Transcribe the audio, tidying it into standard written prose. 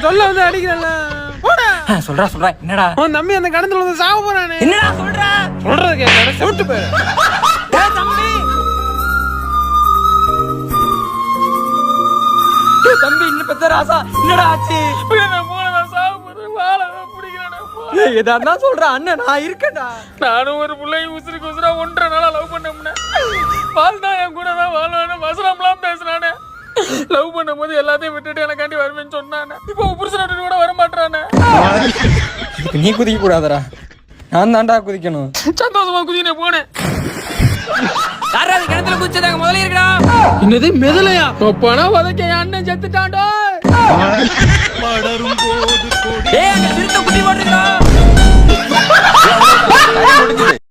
சொல்ல வந்து அடிக்கிறல்ல. சொல்றா சொல்றா. என்னடா உன் தம்பி அந்த கடத்துல வந்து சாவ போறானே. என்னடா சொல்ற? சொல்றது கேட்க சொல்லிட்டு போயிரு. தம்பி தம்பி இன்னும் பெத்த ராசா என்னடா ஆச்சு? எதா இருந்தா சொல்ற அண்ணன் நான் இருக்கேன்டா. நானும் ஒரு பிள்ளையும் உசுருக்கு உசுரா 1.5 நாளா லவ் பண்ணோம்னே. வாழ்ந்தா என் கூட தான் வாழ்வானு வசனம்லாம் பேசுனானே. லவ் பண்ணும் போது எல்லாத்தையும் விட்டுட்டு எனக்காண்டி வருவேன்னு சொன்னானே. இப்போ புருஷன் கூட வர மாட்டானே. நீ குதிக்க கூடாதரா, நான் தாண்டா குதிக்கணும். சந்தோஷமா குதினே போனேன். யாராவது கிணத்துல குதிச்சதாங்க முதல்ல இருக்கடா. என்னது மெதலையா? பணம் வதக்க என் அண்ணன் செத்துட்டான்டா. ஏய் அங்க சிறுத்தை குட்டி போட்டுருக்கா.